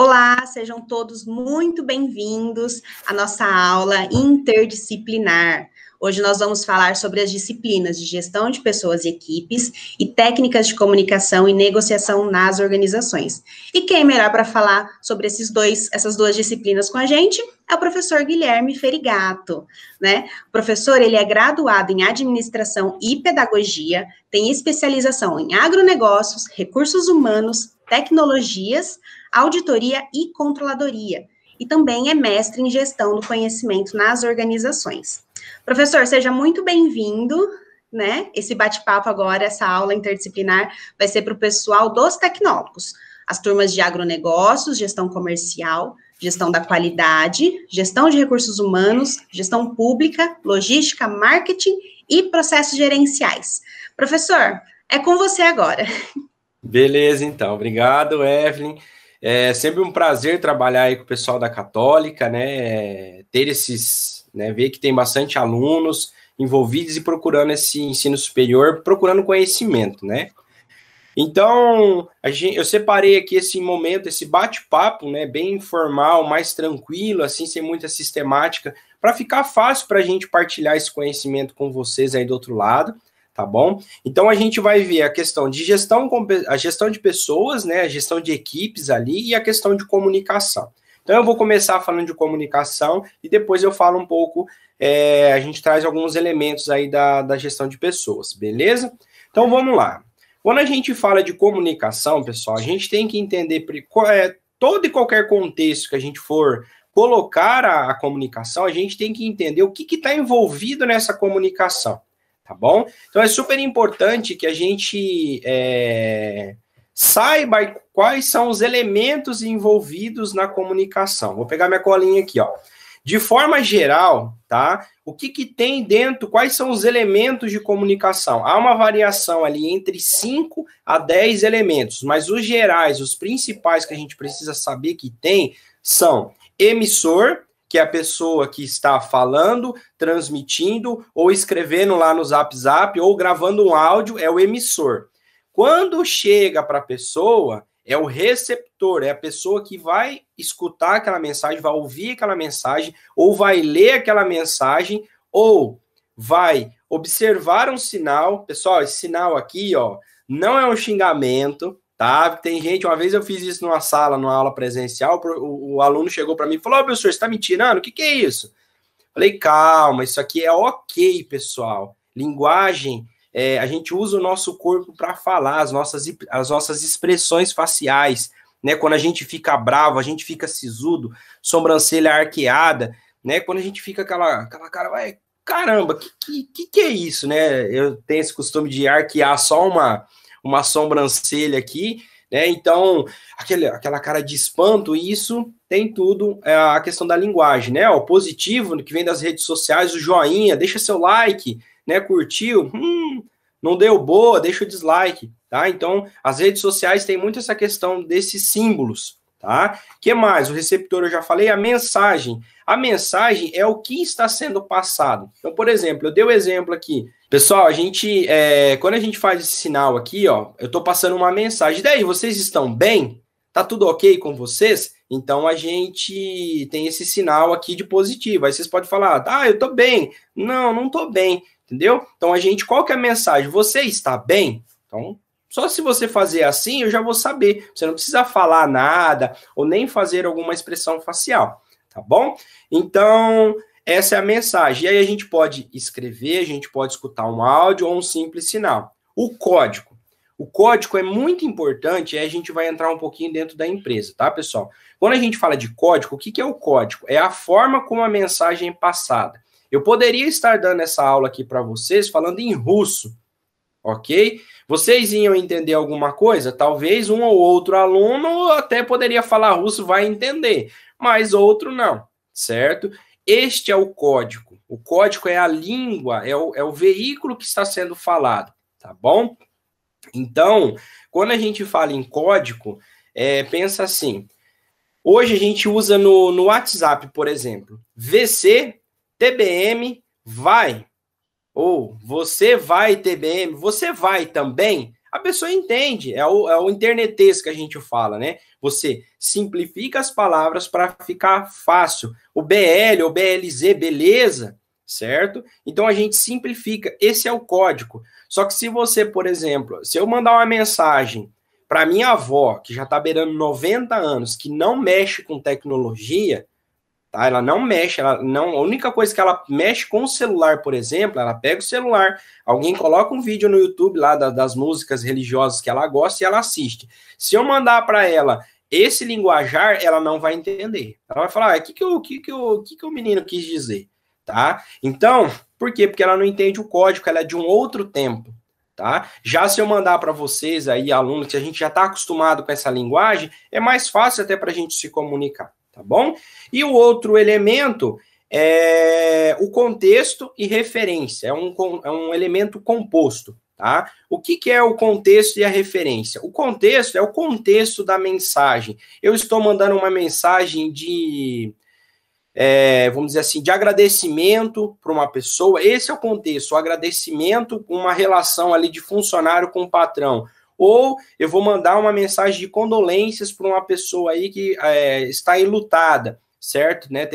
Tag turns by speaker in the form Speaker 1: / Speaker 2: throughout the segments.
Speaker 1: Olá, sejam todos muito bem-vindos à nossa aula interdisciplinar. Hoje nós vamos falar sobre as disciplinas de gestão de pessoas e equipes e técnicas de comunicação e negociação nas organizações. E quem é melhor para falar sobre essas duas disciplinas com a gente é o professor Guilherme Ferigato, né? O professor, ele é graduado em administração e pedagogia, tem especialização em agronegócios, recursos humanos, tecnologias, auditoria e controladoria, e também é mestre em gestão do conhecimento nas organizações. Professor, seja muito bem-vindo, né? Esse bate-papo agora, essa aula interdisciplinar, vai ser para o pessoal dos tecnólogos, as turmas de agronegócios, gestão comercial, gestão da qualidade, gestão de recursos humanos, gestão pública, logística, marketing e processos gerenciais. Professor, é com você agora.
Speaker 2: Beleza, então. Obrigado, Evelyn. É sempre um prazer trabalhar aí com o pessoal da Católica, né? Ter esses, né? Ver que tem bastante alunos envolvidos e procurando esse ensino superior, procurando conhecimento, né? Então, eu separei aqui esse momento, esse bate-papo, né? Bem informal, mais tranquilo, assim, sem muita sistemática, para ficar fácil para a gente partilhar esse conhecimento com vocês aí do outro lado. Tá bom? Então, a gente vai ver a questão de gestão, a gestão de pessoas, né? A gestão de equipes ali e a questão de comunicação. Então, eu vou começar falando de comunicação e depois eu falo um pouco, a gente traz alguns elementos aí da gestão de pessoas, beleza? Então, vamos lá. Quando a gente fala de comunicação, pessoal, a gente tem que entender todo e qualquer contexto que a gente for colocar a comunicação, a gente tem que entender o que está envolvido nessa comunicação. Tá bom? Então, é super importante que a gente saiba quais são os elementos envolvidos na comunicação. Vou pegar minha colinha aqui, ó. De forma geral, tá? O que tem dentro, quais são os elementos de comunicação? Há uma variação ali entre 5 a 10 elementos, mas os gerais, os principais que a gente precisa saber que tem, são emissor, que é a pessoa que está falando, transmitindo, ou escrevendo lá no Zap, ou gravando um áudio, é o emissor. Quando chega para a pessoa, é o receptor, é a pessoa que vai escutar aquela mensagem, vai ouvir aquela mensagem, ou vai ler aquela mensagem, ou vai observar um sinal. Pessoal, esse sinal aqui, ó, não é um xingamento, tá? Tem gente, uma vez eu fiz isso numa sala, numa aula presencial, o aluno chegou para mim e falou, ô, professor, você está me tirando? O que é isso? Falei, calma, isso aqui é ok, pessoal. Linguagem, a gente usa o nosso corpo para falar, as nossas expressões faciais, né? Quando a gente fica bravo, a gente fica sisudo, sobrancelha arqueada, né? Quando a gente fica aquela cara, vai, caramba, que é isso, né? Eu tenho esse costume de arquear só uma sobrancelha aqui, né? Então, aquela cara de espanto, isso tem tudo a questão da linguagem, né? O positivo, que vem das redes sociais, o joinha, deixa seu like, né? Curtiu? Não deu boa, deixa o dislike, tá? Então, as redes sociais têm muito essa questão desses símbolos, tá? Que mais? O receptor, eu já falei, a mensagem. A mensagem é o que está sendo passado. Então, por exemplo, eu dei o exemplo aqui. Pessoal, a gente, quando a gente faz esse sinal aqui, ó, eu estou passando uma mensagem. E daí, vocês estão bem? Tá tudo ok com vocês? Então, a gente tem esse sinal aqui de positivo. Aí vocês podem falar, eu tô bem. Não tô bem, entendeu? Então, qual que é a mensagem? Você está bem? Então, só se você fazer assim, eu já vou saber. Você não precisa falar nada ou nem fazer alguma expressão facial, tá bom? Então, essa é a mensagem. E aí a gente pode escrever, a gente pode escutar um áudio ou um simples sinal. O código. O código é muito importante e aí a gente vai entrar um pouquinho dentro da empresa, tá, pessoal? Quando a gente fala de código, o que é o código? É a forma como a mensagem é passada. Eu poderia estar dando essa aula aqui para vocês falando em russo, ok? Vocês iam entender alguma coisa? Talvez um ou outro aluno até poderia falar russo, vai entender, mas outro não, certo? Este é o código. O código é a língua, é o veículo que está sendo falado, tá bom? Então, quando a gente fala em código, pensa assim, hoje a gente usa no WhatsApp, por exemplo, VC, TBM, vai, ou você vai, TBM, você vai também? a pessoa entende, é o internetês que a gente fala, né? Você simplifica as palavras para ficar fácil. O BL ou BLZ, beleza, certo? Então a gente simplifica, esse é o código. Só que se você, por exemplo, se eu mandar uma mensagem para minha avó, que já está beirando 90 anos, que não mexe com tecnologia, tá? Ela não mexe, ela não, a única coisa que ela mexe com o celular, por exemplo, ela pega o celular, alguém coloca um vídeo no YouTube lá das músicas religiosas que ela gosta e ela assiste. Se eu mandar para ela esse linguajar, ela não vai entender. Ela vai falar, o que o menino quis dizer, tá? Então, por quê? Porque ela não entende o código, ela é de um outro tempo, tá? Já se eu mandar para vocês aí, alunos, que a gente já está acostumado com essa linguagem, é mais fácil até para a gente se comunicar. Tá bom? E o outro elemento é o contexto e referência. É um elemento composto, tá? O que é o contexto e a referência? O contexto é o contexto da mensagem. Eu estou mandando uma mensagem de, vamos dizer assim, de agradecimento para uma pessoa. Esse é o contexto, o agradecimento, uma relação ali de funcionário com o patrão. Ou eu vou mandar uma mensagem de condolências para uma pessoa aí que está enlutada, certo? Né?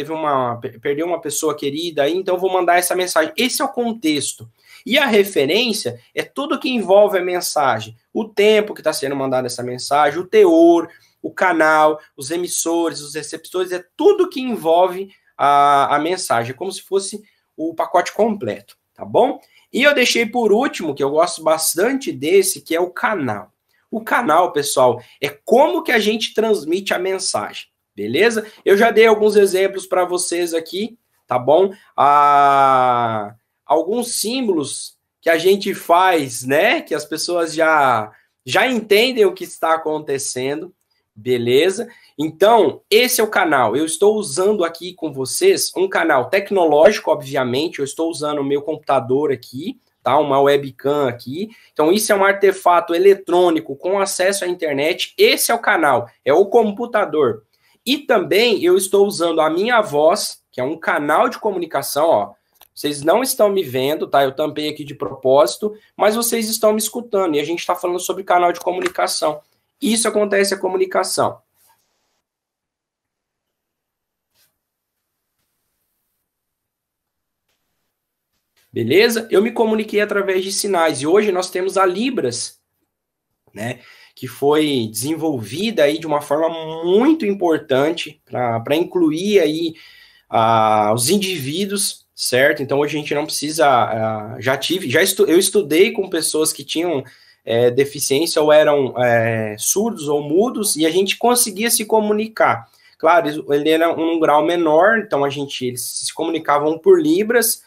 Speaker 2: Perdeu uma pessoa querida aí, então eu vou mandar essa mensagem. Esse é o contexto. E a referência é tudo que envolve a mensagem. O tempo que está sendo mandada essa mensagem, o teor, o canal, os emissores, os receptores, é tudo que envolve a mensagem. É como se fosse o pacote completo, tá bom? E eu deixei por último, que eu gosto bastante desse, que é o canal. O canal, pessoal, é como que a gente transmite a mensagem, beleza? Eu já dei alguns exemplos para vocês aqui, tá bom? Alguns símbolos que a gente faz, né? Que as pessoas já entendem o que está acontecendo, beleza? Então, esse é o canal. Eu estou usando aqui com vocês um canal tecnológico, obviamente. Eu estou usando o meu computador aqui, tá? Uma webcam aqui. Então, isso é um artefato eletrônico com acesso à internet. Esse é o canal, é o computador. E também eu estou usando a minha voz, que é um canal de comunicação, ó. Vocês não estão me vendo, tá? Eu tampei aqui de propósito, mas vocês estão me escutando. E a gente está falando sobre canal de comunicação. Isso acontece a comunicação. Beleza? Eu me comuniquei através de sinais. E hoje nós temos a Libras, né? Que foi desenvolvida aí de uma forma muito importante para incluir aí os indivíduos, certo? Então hoje a gente não precisa. Eu estudei com pessoas que tinham deficiência ou eram surdos ou mudos, e a gente conseguia se comunicar. Claro, ele era um grau menor, então eles se comunicavam por Libras.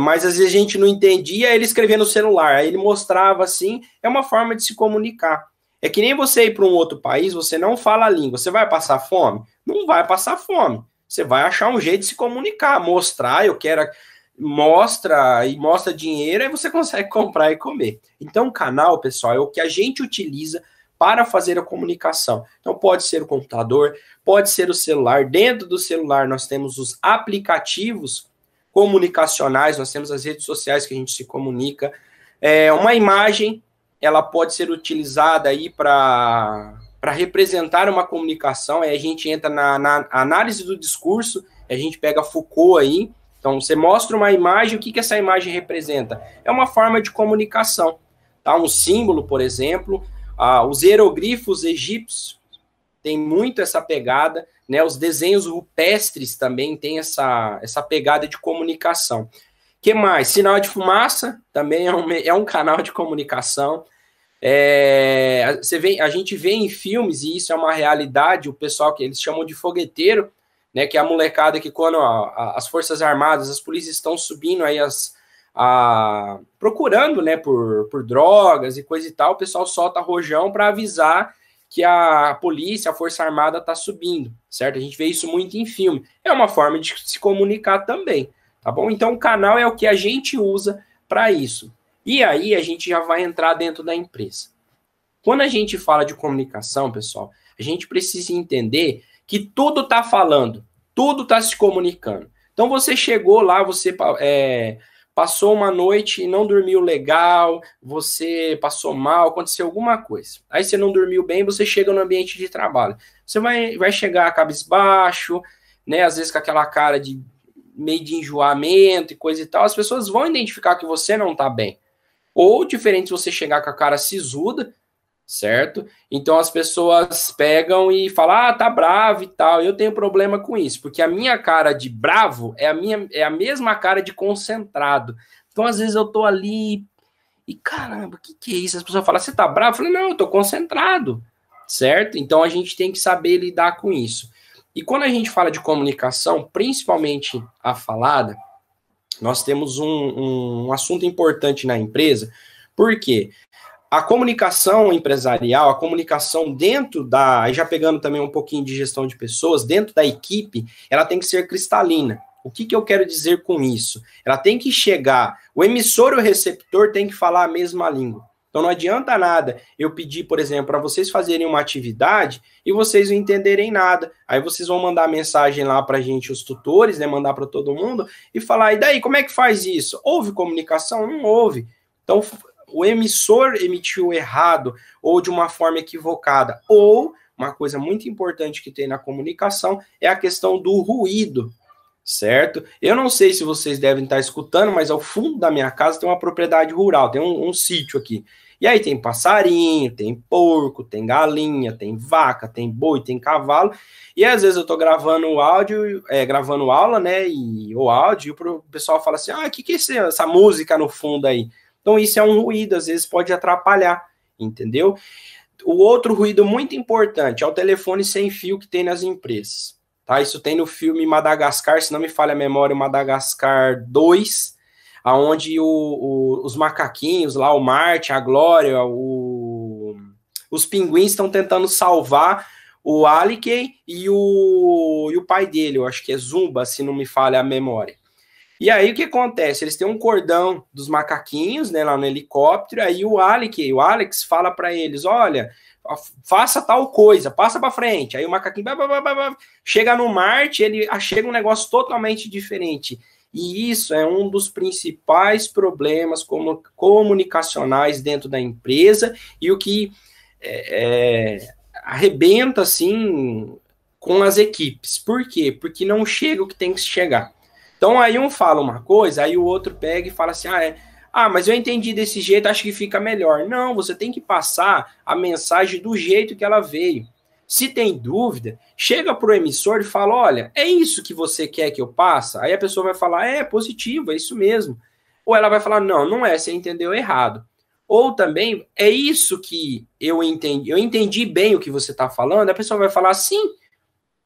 Speaker 2: Mas às vezes a gente não entendia, ele escrevia no celular, aí ele mostrava assim, é uma forma de se comunicar. É que nem você ir para um outro país, você não fala a língua, você vai passar fome? Não vai passar fome, você vai achar um jeito de se comunicar, mostrar, mostra dinheiro, aí você consegue comprar e comer. Então o canal, pessoal, é o que a gente utiliza para fazer a comunicação. Então pode ser o computador, pode ser o celular, dentro do celular nós temos os aplicativos comunicacionais, nós temos as redes sociais que a gente se comunica. Uma imagem, ela pode ser utilizada aí para representar uma comunicação, aí a gente entra na análise do discurso, a gente pega Foucault aí, então você mostra uma imagem, o que essa imagem representa? É uma forma de comunicação, tá? Um símbolo, por exemplo, os hieroglifos egípcios tem muito essa pegada, né? Os desenhos rupestres também têm essa pegada de comunicação. Que mais? Sinal de fumaça também é um canal de comunicação. A gente vê em filmes, e isso é uma realidade, o pessoal que eles chamam de fogueteiro, né? Que é a molecada que quando as Forças Armadas, as polícias estão subindo aí procurando, né, por drogas e coisa e tal, o pessoal solta rojão para avisar que a polícia, a Força Armada está subindo, certo? A gente vê isso muito em filme. É uma forma de se comunicar também, tá bom? Então, o canal é o que a gente usa para isso. E aí, a gente já vai entrar dentro da empresa. Quando a gente fala de comunicação, pessoal, a gente precisa entender que tudo está falando, tudo está se comunicando. Então, você chegou lá, você passou uma noite e não dormiu legal, você passou mal, aconteceu alguma coisa. Aí você não dormiu bem, você chega no ambiente de trabalho. Você vai chegar cabisbaixo, né? Às vezes com aquela cara de meio de enjoamento e coisa e tal. As pessoas vão identificar que você não tá bem. Ou diferente se você chegar com a cara sisuda, certo? Então as pessoas pegam e falam, ah, tá bravo e tal. Eu tenho problema com isso, porque a minha cara de bravo é a mesma cara de concentrado. Então às vezes eu tô ali e caramba, o que é isso? As pessoas falam, você tá bravo? Eu falei, não, eu tô concentrado, certo? Então a gente tem que saber lidar com isso. E quando a gente fala de comunicação, principalmente a falada, nós temos um assunto importante na empresa, porque a comunicação empresarial, a comunicação dentro aí já pegando também um pouquinho de gestão de pessoas, dentro da equipe, ela tem que ser cristalina. O que eu quero dizer com isso? Ela tem que chegar, o emissor e o receptor tem que falar a mesma língua. Então não adianta nada eu pedir, por exemplo, para vocês fazerem uma atividade e vocês não entenderem nada. Aí vocês vão mandar mensagem lá para a gente, os tutores, né, mandar para todo mundo e falar, e daí, como é que faz isso? Houve comunicação? Não houve. Então o emissor emitiu errado ou de uma forma equivocada. Ou, uma coisa muito importante que tem na comunicação é a questão do ruído, certo? Eu não sei se vocês devem estar escutando, mas ao fundo da minha casa tem uma propriedade rural, tem um sítio aqui. E aí tem passarinho, tem porco, tem galinha, tem vaca, tem boi, tem cavalo. E às vezes eu tô gravando áudio, gravando aula, né? E o áudio, e o pessoal fala assim: ah, o que é essa música no fundo aí? Então isso é um ruído, às vezes pode atrapalhar, entendeu? O outro ruído muito importante é o telefone sem fio que tem nas empresas. Tá? Isso tem no filme Madagascar, se não me falha a memória, Madagascar 2, onde os macaquinhos lá, o Marte, a Glória, os pinguins estão tentando salvar o Alikey e o pai dele, eu acho que é Zumba, se não me falha a memória. E aí o que acontece? Eles têm um cordão dos macaquinhos, né, lá no helicóptero, aí o Alikey, o Alex fala para eles, olha, faça tal coisa, passa para frente. Aí o macaquinho chega no Marte, ele chega um negócio totalmente diferente. E isso é um dos principais problemas comunicacionais dentro da empresa e o que arrebenta, assim, com as equipes. Por quê? Porque não chega o que tem que chegar. Então aí um fala uma coisa, aí o outro pega e fala assim, mas eu entendi desse jeito, acho que fica melhor. Não, você tem que passar a mensagem do jeito que ela veio. Se tem dúvida, chega para o emissor e fala, olha, é isso que você quer que eu passe? Aí a pessoa vai falar, é positivo, é isso mesmo. Ou ela vai falar, não é, você entendeu errado. Ou também, é isso que eu entendi bem o que você está falando, a pessoa vai falar, sim.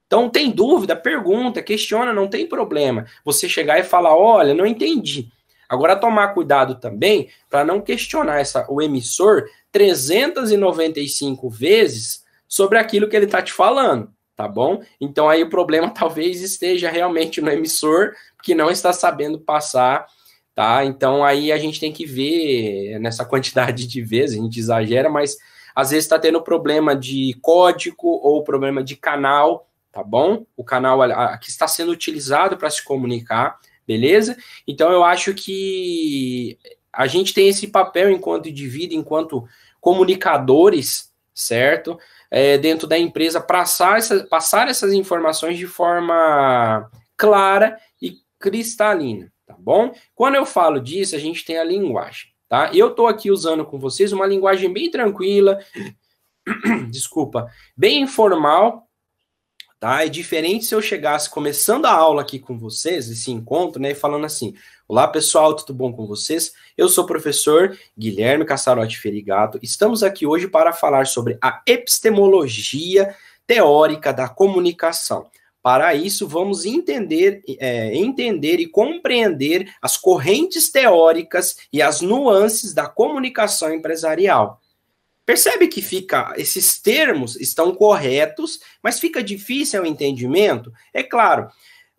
Speaker 2: Então, tem dúvida, pergunta, questiona, não tem problema. Você chegar e falar, olha, não entendi. Agora, tomar cuidado também para não questionar o emissor 395 vezes sobre aquilo que ele está te falando, tá bom? Então, aí o problema talvez esteja realmente no emissor, que não está sabendo passar, tá? Então, aí a gente tem que ver nessa quantidade de vezes, a gente exagera, mas às vezes está tendo problema de código ou problema de canal, tá bom? O canal que está sendo utilizado para se comunicar, beleza? Então, eu acho que a gente tem esse papel enquanto indivíduo, enquanto comunicadores, certo? Dentro da empresa, passar essas informações de forma clara e cristalina, tá bom? Quando eu falo disso, a gente tem a linguagem, tá? Eu estou aqui usando com vocês uma linguagem bem tranquila, desculpa, bem informal, tá? É diferente se eu chegasse começando a aula aqui com vocês, esse encontro, né, e falando assim, olá pessoal, tudo bom com vocês? Eu sou o professor Guilherme Cassarotti Ferigato, estamos aqui hoje para falar sobre a epistemologia teórica da comunicação. Para isso, vamos entender e compreender as correntes teóricas e as nuances da comunicação empresarial. Percebe que esses termos estão corretos, mas fica difícil o entendimento? É claro,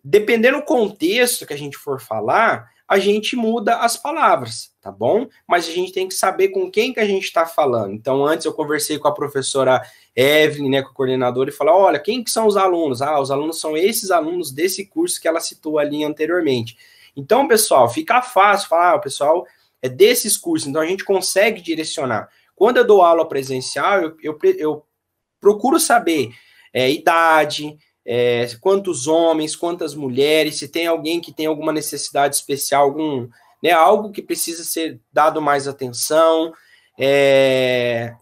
Speaker 2: dependendo do contexto que a gente for falar, a gente muda as palavras, tá bom? Mas a gente tem que saber com quem que a gente está falando. Então, antes eu conversei com a professora Evelyn, né, com a coordenadora, e falei, olha, quem que são os alunos? Os alunos são esses alunos desse curso que ela citou ali anteriormente. Então, pessoal, fica fácil falar, o pessoal é desses cursos, então a gente consegue direcionar. Quando eu dou aula presencial, eu procuro saber idade, quantos homens, quantas mulheres, se tem alguém que tem alguma necessidade especial, algo que precisa ser dado mais atenção.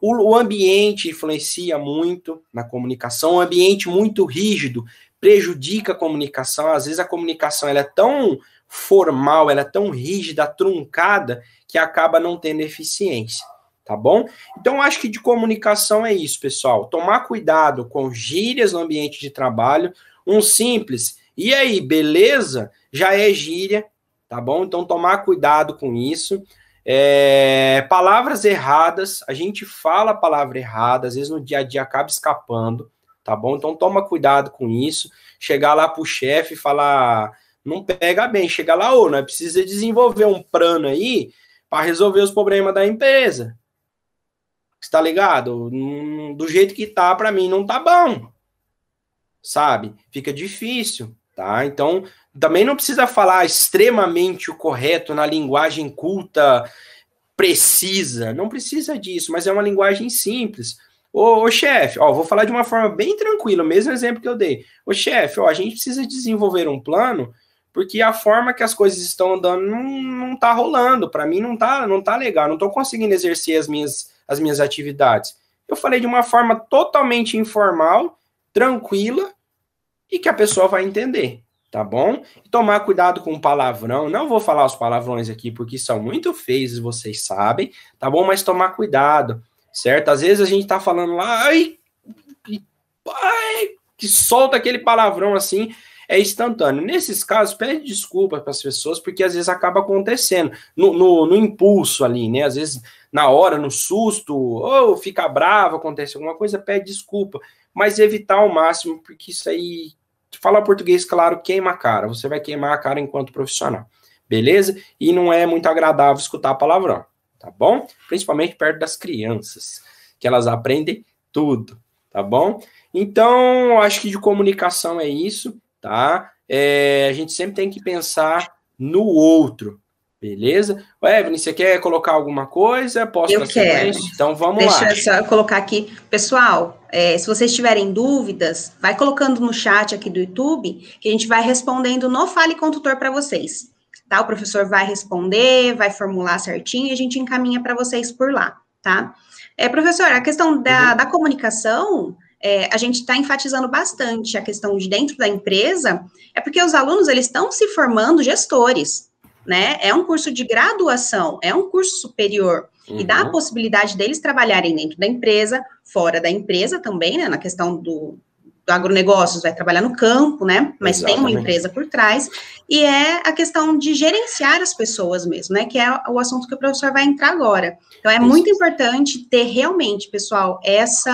Speaker 2: O ambiente influencia muito na comunicação, um ambiente muito rígido prejudica a comunicação, às vezes a comunicação ela é tão formal, ela é tão rígida, truncada, que acaba não tendo eficiência, tá bom? Então, acho que de comunicação é isso, pessoal, tomar cuidado com gírias no ambiente de trabalho, um simples, e aí, beleza? Já é gíria, tá bom? Então, tomar cuidado com isso. Palavras erradas, a gente fala a palavra errada, às vezes no dia a dia acaba escapando, tá bom? Então toma cuidado com isso, chegar lá pro chefe e falar, não pega bem, chega lá, nós precisa desenvolver um plano aí para resolver os problemas da empresa, você tá ligado? Do jeito que tá, para mim não tá bom, sabe? Fica difícil, tá? Então também não precisa falar extremamente o correto na linguagem culta, precisa. Não precisa disso, mas é uma linguagem simples. Ô chefe, vou falar de uma forma bem tranquila, o mesmo exemplo que eu dei. Ô chefe, a gente precisa desenvolver um plano, porque a forma que as coisas estão andando não tá rolando. Para mim não tá legal, não tô conseguindo exercer as minhas atividades. Eu falei de uma forma totalmente informal, tranquila, e que a pessoa vai entender. Tá bom? E tomar cuidado com o palavrão. Não vou falar os palavrões aqui porque são muito feios, vocês sabem, tá bom? Mas tomar cuidado, certo? Às vezes a gente tá falando lá, que solta aquele palavrão assim, é instantâneo. Nesses casos, pede desculpa para as pessoas, porque às vezes acaba acontecendo no impulso ali, né? Às vezes, na hora, no susto, ou fica bravo, acontece alguma coisa, pede desculpa. Mas evitar ao máximo, porque isso aí, falar português, claro, queima a cara. Você vai queimar a cara enquanto profissional. Beleza? E não é muito agradável escutar palavrão. Tá bom? Principalmente perto das crianças, que elas aprendem tudo. Tá bom? Então, acho que de comunicação é isso, tá? A gente sempre tem que pensar no outro. Beleza? Evelyn, você quer colocar alguma coisa? Posso
Speaker 1: dar sequência? Então, vamos lá. Deixa eu só colocar aqui. Pessoal, se vocês tiverem dúvidas, vai colocando no chat aqui do YouTube, que a gente vai respondendo no Fale com o Tutor para vocês. Tá? O professor vai responder, vai formular certinho e a gente encaminha para vocês por lá, tá? Professor, a questão da comunicação, a gente está enfatizando bastante a questão de dentro da empresa, porque os alunos, eles estão se formando gestores, né? É um curso de graduação, é um curso superior, e dá a possibilidade deles trabalharem dentro da empresa, fora da empresa também, né? Na questão do agronegócios, vai trabalhar no campo, né? Mas Exatamente. Tem uma empresa por trás, e é a questão de gerenciar as pessoas mesmo, né? Que é o assunto que o professor vai entrar agora. Então, é muito importante ter realmente, pessoal, esse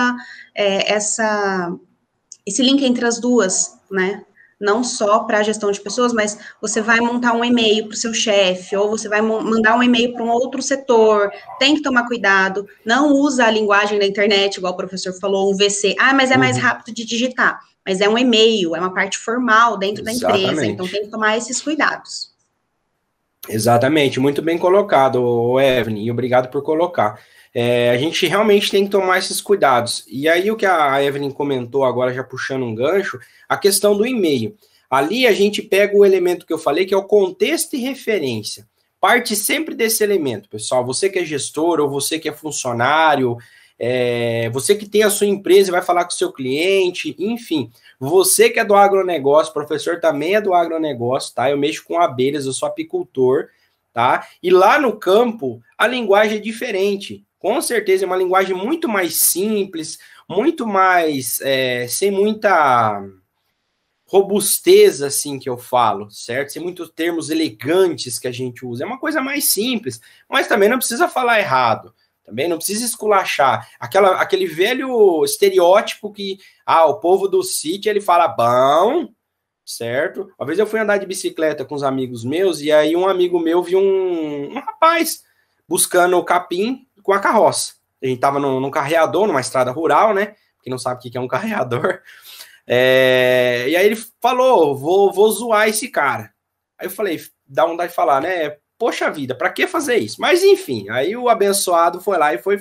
Speaker 1: link entre as duas, né? Não só para a gestão de pessoas, mas você vai montar um e-mail para o seu chefe, ou você vai mandar um e-mail para um outro setor, tem que tomar cuidado, não usa a linguagem da internet, igual o professor falou, um VC, mas é mais rápido de digitar, mas é um e-mail, é uma parte formal dentro da empresa, então tem que tomar esses cuidados.
Speaker 2: Exatamente, muito bem colocado, Evelyn, e obrigado por colocar. A gente realmente tem que tomar esses cuidados. E aí o que a Evelyn comentou agora, já puxando um gancho, a questão do e-mail. Ali a gente pega o elemento que eu falei, que é o contexto e referência. Parte sempre desse elemento, pessoal. Você que é gestor ou você que é funcionário, você que tem a sua empresa e vai falar com o seu cliente, enfim. Você que é do agronegócio, professor também é do agronegócio, tá? Eu mexo com abelhas, eu sou apicultor, tá? E lá no campo, a linguagem é diferente. Com certeza é uma linguagem muito mais simples, muito mais, sem muita robustez, assim, que eu falo, certo? Sem muitos termos elegantes que a gente usa. É uma coisa mais simples, mas também não precisa falar errado. Também não precisa esculachar. Aquele velho estereótipo que, o povo do sítio, ele fala bom, certo? Uma vez eu fui andar de bicicleta com os amigos meus, e aí um amigo meu viu um rapaz buscando o capim com a carroça. A gente tava num carreador, numa estrada rural, né? Quem não sabe o que é um carreador. E aí ele falou, vou zoar esse cara. Aí eu falei, dá vontade de falar, né? Poxa vida, para que fazer isso? Mas enfim, aí o abençoado foi lá e foi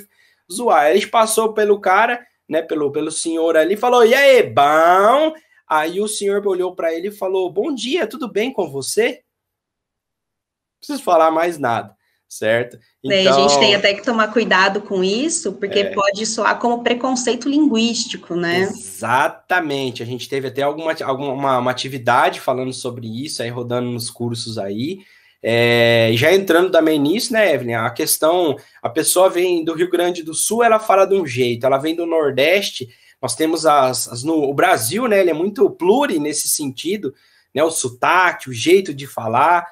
Speaker 2: zoar. Ele passou pelo cara, né? Pelo senhor ali, falou: e aí, bom? Aí o senhor olhou para ele e falou: bom dia, tudo bem com você? Não preciso falar mais nada, certo?
Speaker 1: Então, a gente tem até que tomar cuidado com isso, porque pode soar como preconceito linguístico, né?
Speaker 2: Exatamente. A gente teve até uma atividade falando sobre isso, aí rodando nos cursos aí. Já entrando também nisso, né, Evelyn? A questão, a pessoa vem do Rio Grande do Sul, ela fala de um jeito, ela vem do Nordeste, nós temos o Brasil, né, ele é muito pluri nesse sentido, né, o sotaque, o jeito de falar.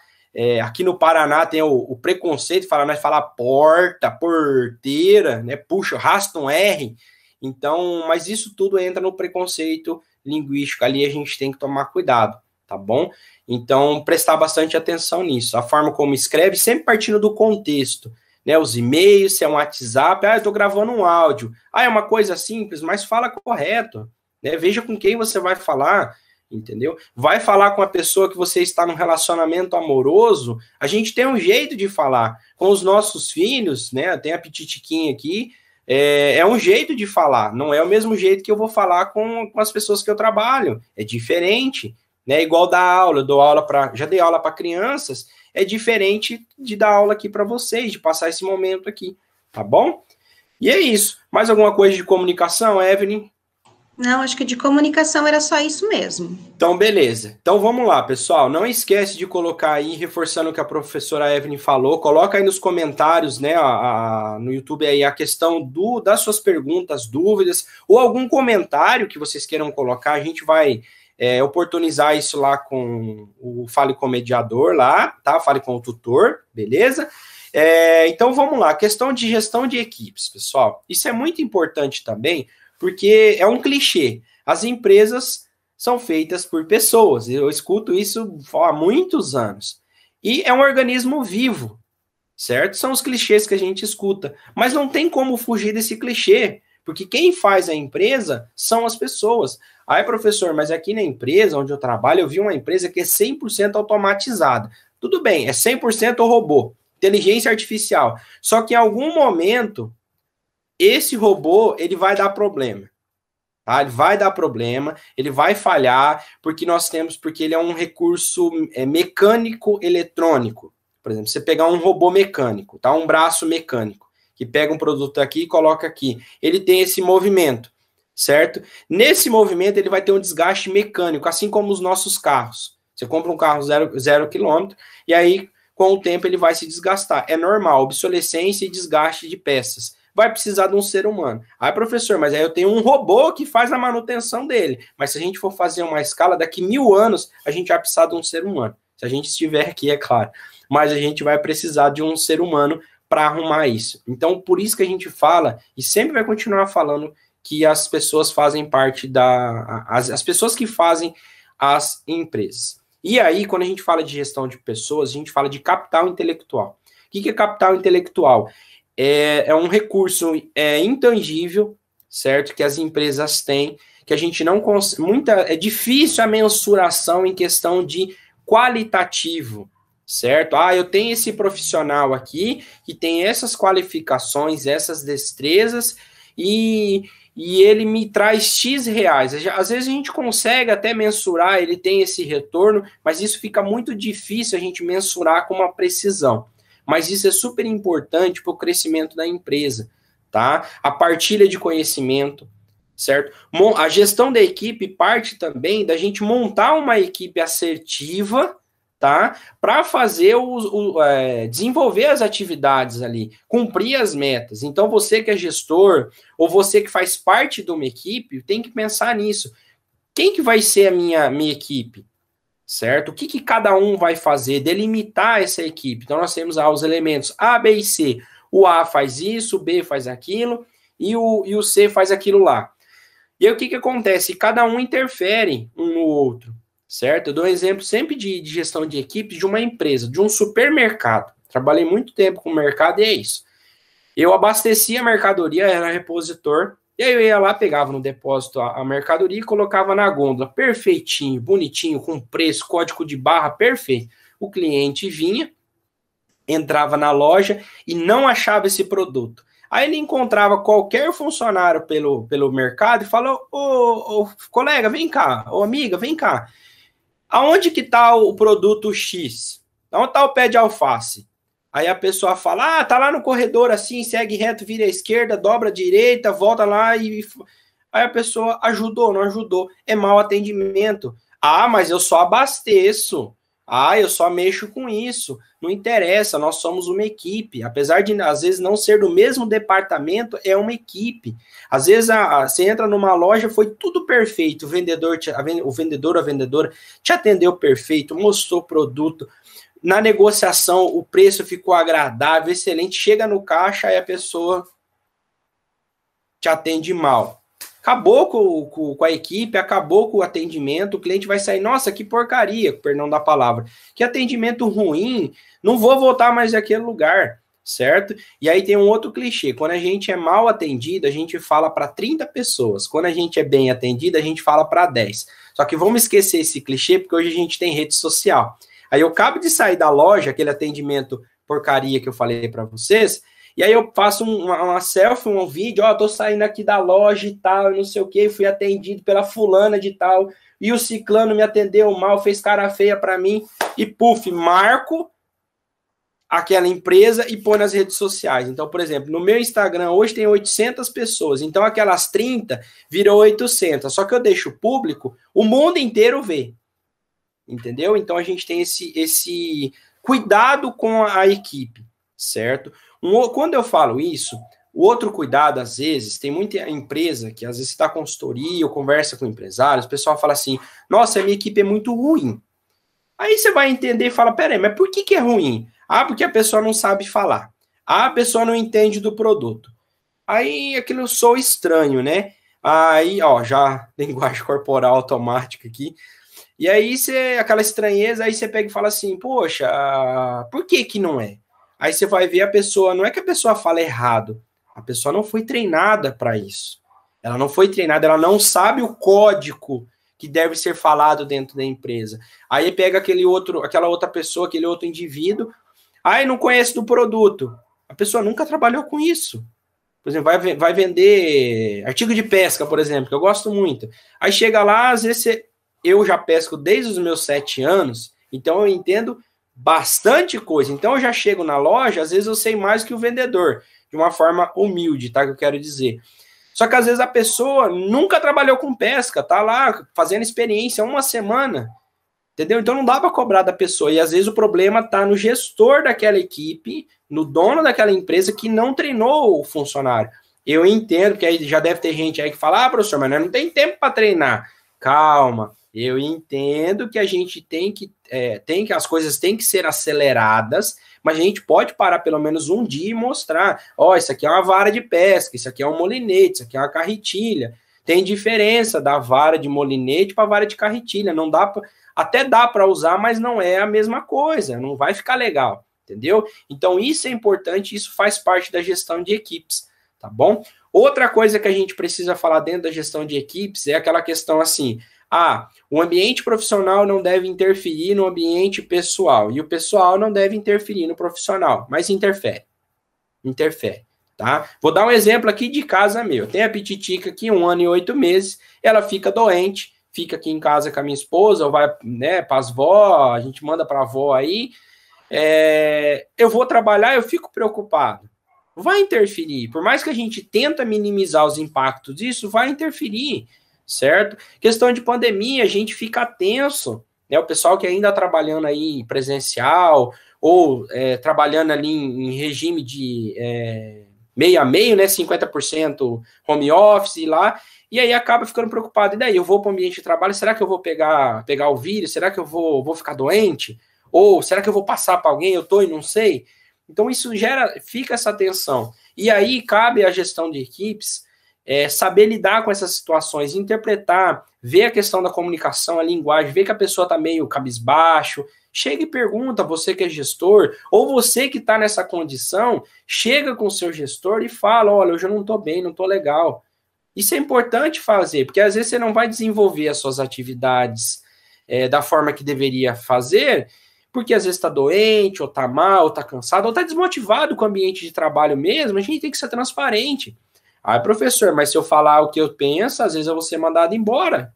Speaker 2: Aqui no Paraná tem o preconceito de falar, nós falar porta, porteira, né, puxa, arrasta um R. Então, mas isso tudo entra no preconceito linguístico, ali a gente tem que tomar cuidado, tá bom? Então, prestar bastante atenção nisso. A forma como escreve, sempre partindo do contexto, né? Os e-mails, se é um WhatsApp, eu estou gravando um áudio. É uma coisa simples, mas fala correto, né? Veja com quem você vai falar, entendeu? Vai falar com a pessoa que você está num relacionamento amoroso, a gente tem um jeito de falar. Com os nossos filhos, né? Tem a Pititiquinha aqui, é um jeito de falar, não é o mesmo jeito que eu vou falar com as pessoas que eu trabalho, é diferente, né? Igual dar aula, já dei aula para crianças, é diferente de dar aula aqui para vocês, de passar esse momento aqui, tá bom? E é isso. Mais alguma coisa de comunicação, Evelyn?
Speaker 1: Não, acho que de comunicação era só isso mesmo.
Speaker 2: Então, beleza. Então, vamos lá, pessoal. Não esquece de colocar aí, reforçando o que a professora Evelyn falou, coloca aí nos comentários, né, no YouTube aí, a questão das suas perguntas, dúvidas, ou algum comentário que vocês queiram colocar. A gente vai oportunizar isso lá com o Fale com o Mediador lá, tá? Fale com o tutor, beleza? Então, vamos lá. Questão de gestão de equipes, pessoal. Isso é muito importante também, porque é um clichê. As empresas são feitas por pessoas. Eu escuto isso há muitos anos. E é um organismo vivo, certo? São os clichês que a gente escuta. Mas não tem como fugir desse clichê, porque quem faz a empresa são as pessoas. Professor, mas aqui na empresa onde eu trabalho, eu vi uma empresa que é 100% automatizada. Tudo bem, é 100% robô, inteligência artificial. Só que em algum momento esse robô, ele vai dar problema, tá? Ele vai dar problema, ele vai falhar, porque ele é um recurso mecânico eletrônico. Por exemplo, você pegar um robô mecânico, tá? Um braço mecânico, que pega um produto aqui e coloca aqui. Ele tem esse movimento, certo? Nesse movimento, ele vai ter um desgaste mecânico, assim como os nossos carros. Você compra um carro 0 km, e aí, com o tempo, ele vai se desgastar. É normal, obsolescência e desgaste de peças. Vai precisar de um ser humano. Professor, mas aí eu tenho um robô que faz a manutenção dele. Mas se a gente for fazer uma escala, daqui 1000 anos, a gente vai precisar de um ser humano. Se a gente estiver aqui, é claro. Mas a gente vai precisar de um ser humano para arrumar isso. Então, por isso que a gente fala, e sempre vai continuar falando, que as pessoas fazem parte as pessoas que fazem as empresas. E aí, quando a gente fala de gestão de pessoas, a gente fala de capital intelectual. O que é capital intelectual? É um recurso intangível, certo? Que as empresas têm, que a gente não consegue. É difícil a mensuração em questão de qualitativo, certo? Eu tenho esse profissional aqui que tem essas qualificações, essas destrezas, e ele me traz X reais. Às vezes a gente consegue até mensurar, ele tem esse retorno, mas isso fica muito difícil a gente mensurar com uma precisão. Mas isso é super importante para o crescimento da empresa, tá? A partilha de conhecimento, certo? A gestão da equipe parte também da gente montar uma equipe assertiva, tá? Para fazer desenvolver as atividades ali, cumprir as metas. Então, você que é gestor, ou você que faz parte de uma equipe, tem que pensar nisso. Quem que vai ser a minha equipe? Certo? O que cada um vai fazer? Delimitar essa equipe. Então, nós temos os elementos A, B e C. O A faz isso, o B faz aquilo, e o C faz aquilo lá. E aí, o que acontece? Cada um interfere um no outro, certo? Eu dou um exemplo sempre de gestão de equipes de uma empresa, de um supermercado. Trabalhei muito tempo com o mercado e é isso. Eu abastecia a mercadoria, era repositor, e aí eu ia lá, pegava no depósito a mercadoria e colocava na gôndola, perfeitinho, bonitinho, com preço, código de barra, perfeito. o cliente vinha, entrava na loja e não achava esse produto. Aí ele encontrava qualquer funcionário pelo mercado e falou, ô colega, vem cá, ô amiga, vem cá. Aonde que está o produto X? Onde está o pé de alface? Aí a pessoa fala, tá lá no corredor assim, segue reto, vira à esquerda, dobra à direita, volta lá e... Aí a pessoa ajudou, não ajudou. É mau atendimento. Ah, mas eu só abasteço. Ah, eu só mexo com isso. Não interessa, nós somos uma equipe. Apesar de, às vezes, não ser do mesmo departamento, é uma equipe. Às vezes, você entra numa loja, foi tudo perfeito. O vendedor, a vendedora te atendeu perfeito, mostrou o produto. Na negociação, o preço ficou agradável, excelente. Chega no caixa, aí a pessoa te atende mal. Acabou com a equipe, acabou com o atendimento, o cliente vai sair, nossa, que porcaria, perdão da palavra, que atendimento ruim, não vou voltar mais naquele lugar, certo? E aí tem um outro clichê, quando a gente é mal atendido, a gente fala para 30 pessoas, quando a gente é bem atendido, a gente fala para 10. Só que vamos esquecer esse clichê, porque hoje a gente tem rede social. Aí eu acabo de sair da loja, aquele atendimento porcaria que eu falei para vocês, e aí eu faço uma selfie, um vídeo, ó, tô saindo aqui da loja e tal, não sei o que, fui atendido pela fulana de tal, e o ciclano me atendeu mal, fez cara feia para mim, e puf, marco aquela empresa e põe nas redes sociais. Então, por exemplo, no meu Instagram hoje tem 800 pessoas, então aquelas 30 virou 800, só que eu deixo público, o mundo inteiro vê, entendeu? Então a gente tem esse cuidado com a equipe, certo? Quando eu falo isso, o outro cuidado, às vezes, tem muita empresa que às vezes está consultoria ou conversa com empresários, o pessoal fala assim, nossa, a minha equipe é muito ruim. Aí você vai entender e fala, peraí, mas por que é ruim? Ah, porque a pessoa não sabe falar. Ah, a pessoa não entende do produto. Aí aquilo soa estranho, né? Aí, ó, já linguagem corporal automática aqui. E aí aquela estranheza, aí você pega e fala assim, poxa, por que não é? Aí você vai ver a pessoa, não é que a pessoa fala errado, a pessoa não foi treinada para isso. Ela não foi treinada, ela não sabe o código que deve ser falado dentro da empresa. Aí pega aquela outra pessoa, aquele outro indivíduo, aí não conhece do produto. A pessoa nunca trabalhou com isso. Por exemplo, vai vender artigo de pesca, por exemplo, que eu gosto muito. Aí chega lá, às vezes eu já pesco desde os meus 7 anos, então eu entendo bastante coisa. Então eu já chego na loja, às vezes eu sei mais que o vendedor, de uma forma humilde, tá? Que eu quero dizer. Só que às vezes a pessoa nunca trabalhou com pesca, tá lá fazendo experiência 1 semana, entendeu? Então não dá para cobrar da pessoa. E às vezes o problema tá no gestor daquela equipe, no dono daquela empresa que não treinou o funcionário. Eu entendo que aí já deve ter gente aí que fala, professor, mas não tem tempo para treinar. Calma. Eu entendo que a gente tem que as coisas têm que ser aceleradas, mas a gente pode parar pelo menos um dia e mostrar, ó, isso aqui é uma vara de pesca, isso aqui é um molinete, isso aqui é uma carretilha. Tem diferença da vara de molinete para a vara de carretilha, não dá pra, até dá para usar, mas não é a mesma coisa, não vai ficar legal, entendeu? Então isso é importante, isso faz parte da gestão de equipes, tá bom? Outra coisa que a gente precisa falar dentro da gestão de equipes é aquela questão assim, o ambiente profissional não deve interferir no ambiente pessoal, e o pessoal não deve interferir no profissional, mas interfere, tá? Vou dar um exemplo aqui de casa meu, tem a Pititica aqui, 1 ano e 8 meses, ela fica doente, fica aqui em casa com a minha esposa, ou vai, né, para as vó, a gente manda para a avó aí, eu vou trabalhar, eu fico preocupado, vai interferir, por mais que a gente tenta minimizar os impactos disso, vai interferir, certo? Questão de pandemia, a gente fica tenso, né? O pessoal que ainda está trabalhando aí presencial ou trabalhando ali em regime de meio a meio, né? 50% home office lá, e aí acaba ficando preocupado. E daí, eu vou para o ambiente de trabalho, será que eu vou pegar o vírus? Será que eu vou ficar doente? Ou será que eu vou passar para alguém? Eu tô e não sei? Então, isso fica essa tensão. E aí, cabe à gestão de equipes saber lidar com essas situações, interpretar, ver a questão da comunicação, a linguagem, ver que a pessoa está meio cabisbaixo, chega e pergunta, você que é gestor, ou você que está nessa condição, chega com o seu gestor e fala, olha, hoje eu não estou bem, não estou legal. Isso é importante fazer, porque às vezes você não vai desenvolver as suas atividades da forma que deveria fazer, porque às vezes está doente, ou está mal, ou está cansado, ou está desmotivado com o ambiente de trabalho mesmo, a gente tem que ser transparente. Ah, professor, mas se eu falar o que eu penso, às vezes eu vou ser mandado embora.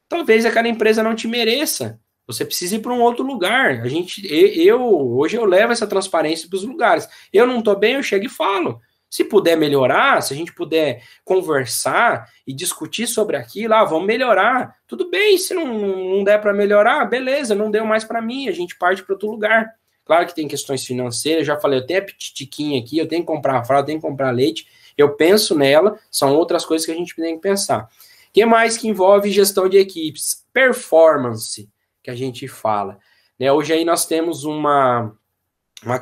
Speaker 2: Talvez aquela empresa não te mereça. Você precisa ir para um outro lugar. Hoje eu levo essa transparência para os lugares. Eu não estou bem, eu chego e falo. Se puder melhorar, se a gente puder conversar e discutir sobre aquilo, vamos melhorar. Tudo bem, se não der para melhorar, beleza, não deu mais para mim, a gente parte para outro lugar. Claro que tem questões financeiras, já falei, eu tenho a pititiquinha aqui, eu tenho que comprar fralda, eu tenho que comprar leite, eu penso nela, são outras coisas que a gente tem que pensar. O que mais que envolve gestão de equipes? Performance, que a gente fala. Né? Hoje aí nós temos uma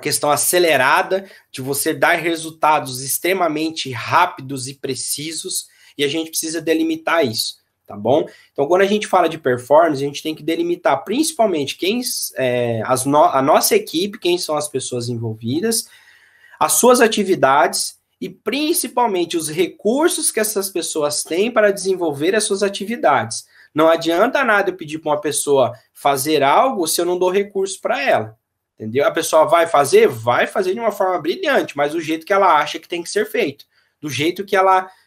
Speaker 2: questão acelerada de você dar resultados extremamente rápidos e precisos, e a gente precisa delimitar isso, tá bom? Então, quando a gente fala de performance, a gente tem que delimitar principalmente a nossa equipe, quem são as pessoas envolvidas, as suas atividades e principalmente os recursos que essas pessoas têm para desenvolver as suas atividades. Não adianta nada eu pedir para uma pessoa fazer algo se eu não dou recurso para ela. Entendeu? A pessoa vai fazer de uma forma brilhante, mas do jeito que ela acha que tem que ser feito, do jeito que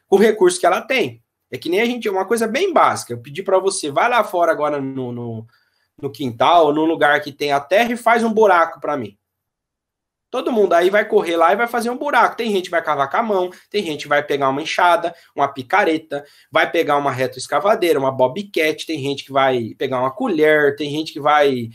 Speaker 2: com o recurso que ela tem. É que nem uma coisa bem básica. Eu pedi para você, vai lá fora agora no quintal, no lugar que tem a terra e faz um buraco para mim. Todo mundo aí vai correr lá e vai fazer um buraco. Tem gente que vai cavar com a mão, tem gente que vai pegar uma enxada, uma picareta, vai pegar uma retroescavadeira, uma bobcat, tem gente que vai pegar uma colher, tem gente que vai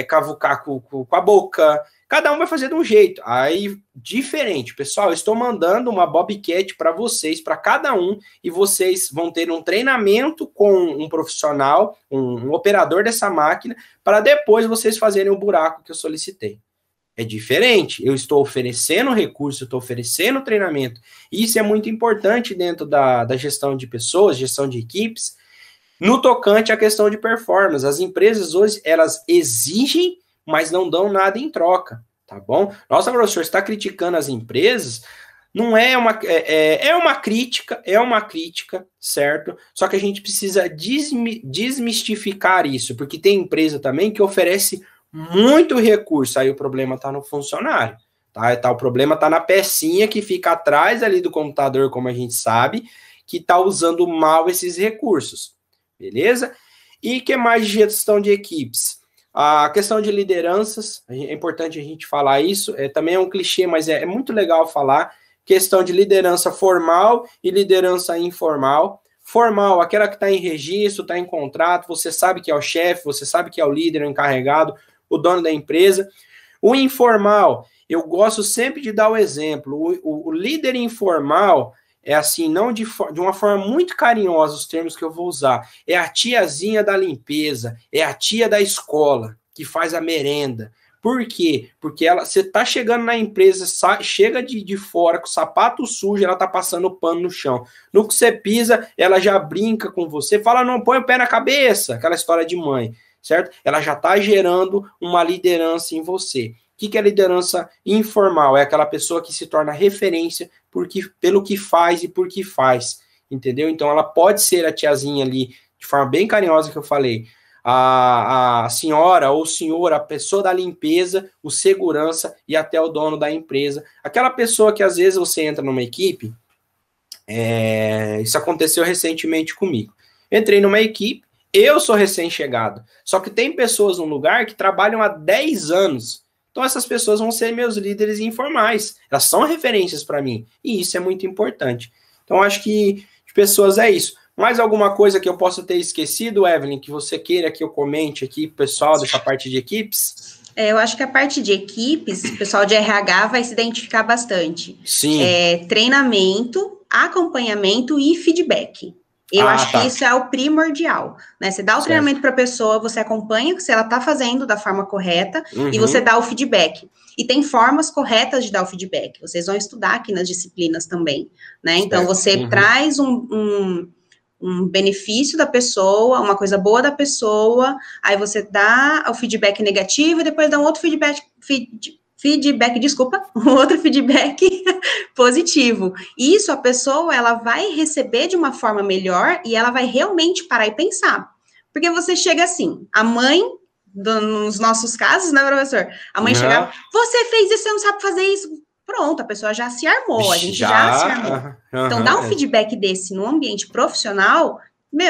Speaker 2: cavucar com a boca. Cada um vai fazer de um jeito. Aí, diferente. Pessoal, eu estou mandando uma bobcat para vocês, para cada um, e vocês vão ter um treinamento com um profissional, um operador dessa máquina, para depois vocês fazerem o buraco que eu solicitei. É diferente. Eu estou oferecendo recurso, eu estou oferecendo treinamento. Isso é muito importante dentro da gestão de pessoas, gestão de equipes. No tocante à questão de performance, as empresas hoje, elas exigem, mas não dão nada em troca, tá bom? Nossa, professor, você está criticando as empresas? Não é uma crítica, certo? Só que a gente precisa desmistificar isso, porque tem empresa também que oferece muito recurso, aí o problema está no funcionário, tá? O problema está na pecinha que fica atrás ali do computador, como a gente sabe, que está usando mal esses recursos. Beleza? E o que mais de gestão de equipes? A questão de lideranças, é importante a gente falar isso, também é um clichê, mas é muito legal falar, questão de liderança formal e liderança informal. Formal, aquela que está em registro, está em contrato, você sabe que é o chefe, você sabe que é o líder, o encarregado, o dono da empresa. O informal, eu gosto sempre de dar o exemplo, o líder informal é assim, não de uma forma muito carinhosa, os termos que eu vou usar. É a tiazinha da limpeza, é a tia da escola, que faz a merenda. Por quê? Porque você está chegando na empresa, chega de fora com o sapato sujo, ela está passando o pano no chão. No que você pisa, ela já brinca com você, fala, não põe o pé na cabeça, aquela história de mãe, certo? Ela já está gerando uma liderança em você. O que é liderança informal? É aquela pessoa que se torna referência pelo que faz e por que faz, entendeu? Então, ela pode ser a tiazinha ali, de forma bem carinhosa que eu falei, a senhora ou senhor, a pessoa da limpeza, o segurança e até o dono da empresa. Aquela pessoa que, às vezes, você entra numa equipe, isso aconteceu recentemente comigo. Entrei numa equipe, eu sou recém-chegado, só que tem pessoas no lugar que trabalham há 10 anos. Então, essas pessoas vão ser meus líderes informais. Elas são referências para mim. E isso é muito importante. Então, acho que de pessoas é isso. Mais alguma coisa que eu possa ter esquecido, Evelyn, que você queira que eu comente aqui, pessoal, dessa parte de equipes?
Speaker 1: Eu acho que a parte de equipes, o pessoal de RH vai se identificar bastante.
Speaker 2: Sim.
Speaker 1: Treinamento, acompanhamento e feedback. Eu acho que isso é o primordial, né? Você dá o treinamento para a pessoa, você acompanha se ela está fazendo da forma correta e você dá o feedback. E tem formas corretas de dar o feedback. Vocês vão estudar aqui nas disciplinas também, né? Então, você traz um benefício da pessoa, uma coisa boa da pessoa, aí você dá o feedback negativo e depois dá um outro feedback positivo. Isso a pessoa, ela vai receber de uma forma melhor e ela vai realmente parar e pensar. Porque você chega assim, a mãe nos nossos casos, né, professor? A mãe chegava, você fez isso, você não sabe fazer isso. Pronto, a pessoa já se armou, a gente já se armou. Então, dar um feedback desse no ambiente profissional,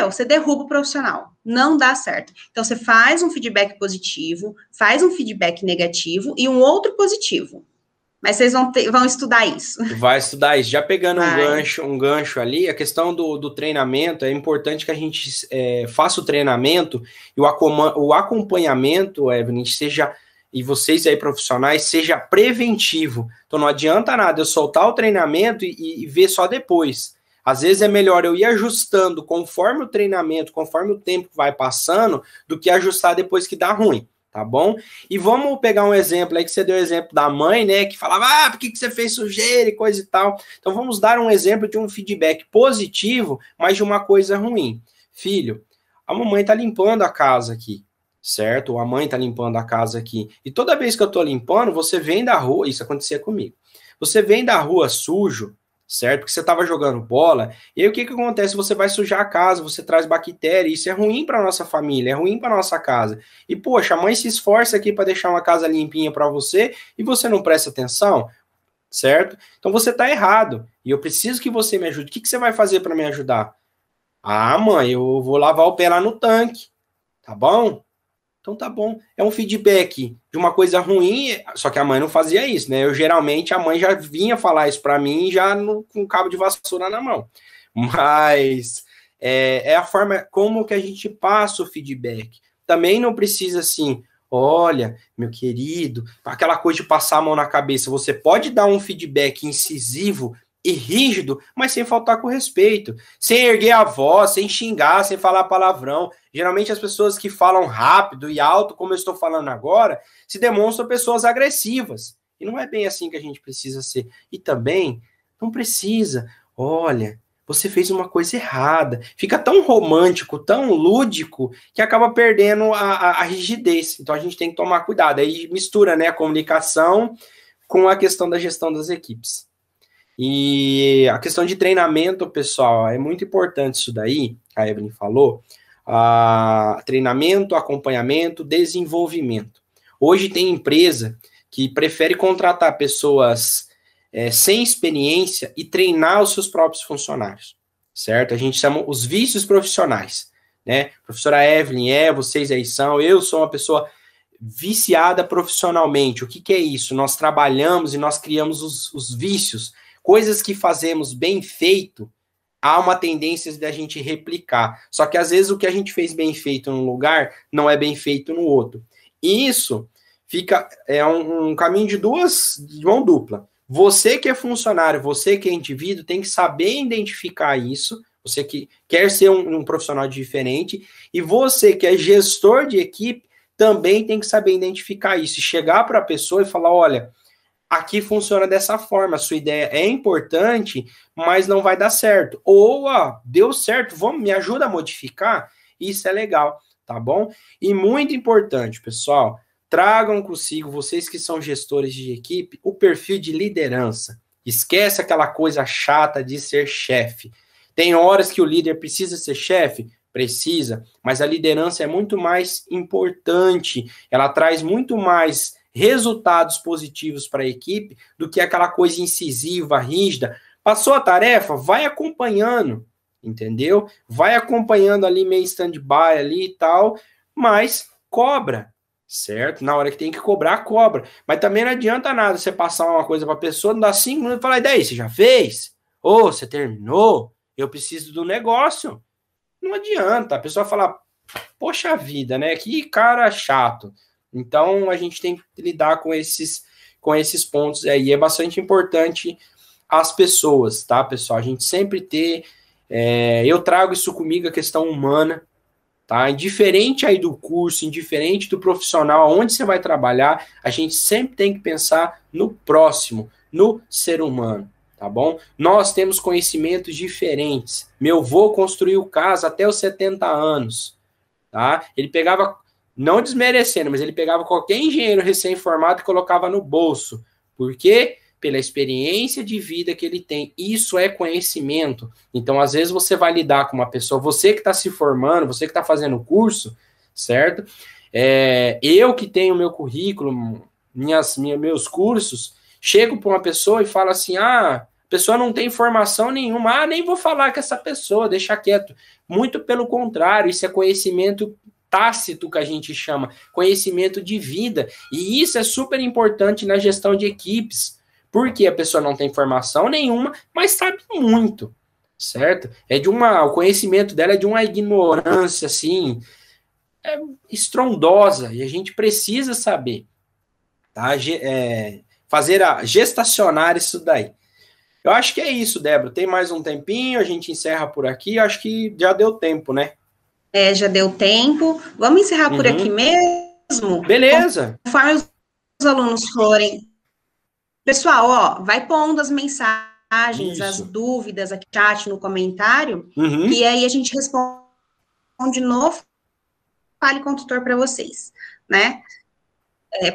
Speaker 1: você derruba o profissional. Não dá certo. Então, você faz um feedback positivo, faz um feedback negativo e um outro positivo. Mas vocês vão estudar isso.
Speaker 2: Vai estudar isso. Já pegando um gancho ali, a questão do treinamento, é importante que a gente faça o treinamento e o acompanhamento, Evelyn, seja, e vocês aí profissionais, seja preventivo. Então não adianta nada eu soltar o treinamento e ver só depois. Às vezes é melhor eu ir ajustando conforme o treinamento, conforme o tempo vai passando, do que ajustar depois que dá ruim. Tá bom? E vamos pegar um exemplo aí que você deu o exemplo da mãe, né? Que falava, por que você fez sujeira e coisa e tal. Então vamos dar um exemplo de um feedback positivo, mas de uma coisa ruim. Filho, a mamãe tá limpando a casa aqui, certo? Ou a mãe tá limpando a casa aqui. E toda vez que eu tô limpando, você vem da rua, isso acontecia comigo. Você vem da rua sujo, certo? Porque você estava jogando bola, e aí o que acontece? Você vai sujar a casa, você traz bactéria, isso é ruim para nossa família, é ruim para nossa casa. E, poxa, a mãe se esforça aqui para deixar uma casa limpinha para você, e você não presta atenção, certo? Então você está errado, e eu preciso que você me ajude. O que você vai fazer para me ajudar? Ah, mãe, eu vou lavar o pé lá no tanque, tá bom? Então tá bom, é um feedback de uma coisa ruim, só que a mãe não fazia isso, né? Geralmente a mãe já vinha falar isso para mim já com cabo de vassoura na mão. Mas é a forma como que a gente passa o feedback. Também não precisa assim, olha, meu querido, aquela coisa de passar a mão na cabeça. Você pode dar um feedback incisivo e rígido, mas sem faltar com respeito, sem erguer a voz, sem xingar, sem falar palavrão. Geralmente as pessoas que falam rápido e alto, como eu estou falando agora, se demonstram pessoas agressivas. E não é bem assim que a gente precisa ser. E também, não precisa. Olha, você fez uma coisa errada. Fica tão romântico, tão lúdico, que acaba perdendo a rigidez. Então a gente tem que tomar cuidado. Aí mistura, né, a comunicação com a questão da gestão das equipes. E a questão de treinamento, pessoal, é muito importante isso daí, a Evelyn falou, treinamento, acompanhamento, desenvolvimento. Hoje tem empresa que prefere contratar pessoas sem experiência e treinar os seus próprios funcionários, certo? A gente chama os vícios profissionais, né? Professora Evelyn, vocês aí são, eu sou uma pessoa viciada profissionalmente. O que é isso? Nós trabalhamos e nós criamos os vícios, coisas que fazemos bem feito, há uma tendência da gente replicar. Só que às vezes o que a gente fez bem feito num lugar não é bem feito no outro. E isso fica um caminho de mão dupla. Você que é funcionário, você que é indivíduo, tem que saber identificar isso. Você que quer ser um profissional diferente, e você que é gestor de equipe também tem que saber identificar isso. E chegar para a pessoa e falar, olha, aqui funciona dessa forma, a sua ideia é importante, mas não vai dar certo. Ou, deu certo, me ajuda a modificar, isso é legal, tá bom? E muito importante, pessoal, tragam consigo, vocês que são gestores de equipe, o perfil de liderança. Esquece aquela coisa chata de ser chefe. Tem horas que o líder precisa ser chefe? Precisa, mas a liderança é muito mais importante, ela traz muito mais resultados positivos para a equipe do que aquela coisa incisiva, rígida. Passou a tarefa? Vai acompanhando, entendeu? Vai acompanhando ali meio stand-by ali e tal, mas cobra, certo? Na hora que tem que cobrar, cobra. Mas também não adianta nada você passar uma coisa para a pessoa, não dá 5 minutos e falar, e daí, você já fez? Ou você terminou? Eu preciso do negócio. Não adianta. A pessoa falar, poxa vida, né? Que cara chato. Então, a gente tem que lidar com esses pontos aí. É bastante importante as pessoas, tá, pessoal? A gente sempre ter... eu trago isso comigo, a questão humana, tá? Indiferente aí do curso, indiferente do profissional, onde você vai trabalhar, a gente sempre tem que pensar no próximo, no ser humano, tá bom? Nós temos conhecimentos diferentes. Meu avô construiu casa até os 70 anos, tá? Ele pegava... Não desmerecendo, mas ele pegava qualquer engenheiro recém-formado e colocava no bolso. Por quê? Pela experiência de vida que ele tem. Isso é conhecimento. Então, às vezes, você vai lidar com uma pessoa, você que está se formando, você que está fazendo o curso, certo? Eu que tenho meu currículo, meus cursos, chego para uma pessoa e falo assim, a pessoa não tem formação nenhuma, nem vou falar com essa pessoa, deixa quieto. Muito pelo contrário, isso é conhecimento tácito que a gente chama, conhecimento de vida, e isso é super importante na gestão de equipes, porque a pessoa não tem formação nenhuma, mas sabe muito, certo? O conhecimento dela é de uma ignorância, assim, estrondosa, e a gente precisa saber, tá? Gestacionar isso daí. Eu acho que é isso, Débora. Tem mais um tempinho, a gente encerra por aqui. Eu acho que já deu tempo, né?
Speaker 1: Já deu tempo. Vamos encerrar por aqui mesmo?
Speaker 2: Beleza.
Speaker 1: Conforme os alunos forem... Pessoal, ó, vai pondo as mensagens, as dúvidas aqui no chat, no comentário, e aí a gente responde de novo, fale com o tutor para vocês, né?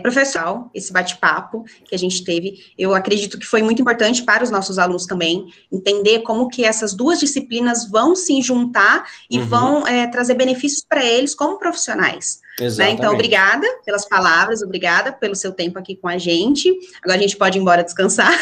Speaker 1: Professor, esse bate-papo que a gente teve, eu acredito que foi muito importante para os nossos alunos também, entender como que essas duas disciplinas vão se juntar e vão trazer benefícios para eles como profissionais. Né? Então, obrigada pelas palavras, obrigada pelo seu tempo aqui com a gente. Agora a gente pode ir embora descansar.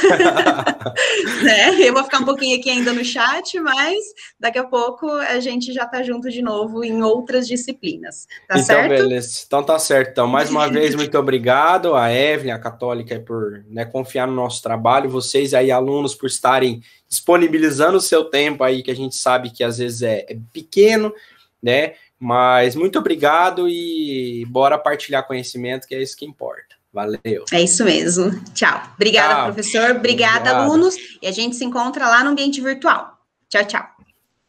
Speaker 1: Né? Eu vou ficar um pouquinho aqui ainda no chat, mas daqui a pouco a gente já está junto de novo em outras disciplinas. Tá certo?
Speaker 2: Então, beleza. Então, tá certo. Então, mais uma vez, muito obrigado a Evelyn, a Católica, por confiar no nosso trabalho. Vocês aí, alunos, por estarem disponibilizando o seu tempo aí, que a gente sabe que às vezes é pequeno, né? Mas muito obrigado e bora partilhar conhecimento, que é isso que importa. Valeu.
Speaker 1: É isso mesmo. Tchau. Obrigada, professor. Obrigada, alunos. E a gente se encontra lá no ambiente virtual. Tchau, tchau.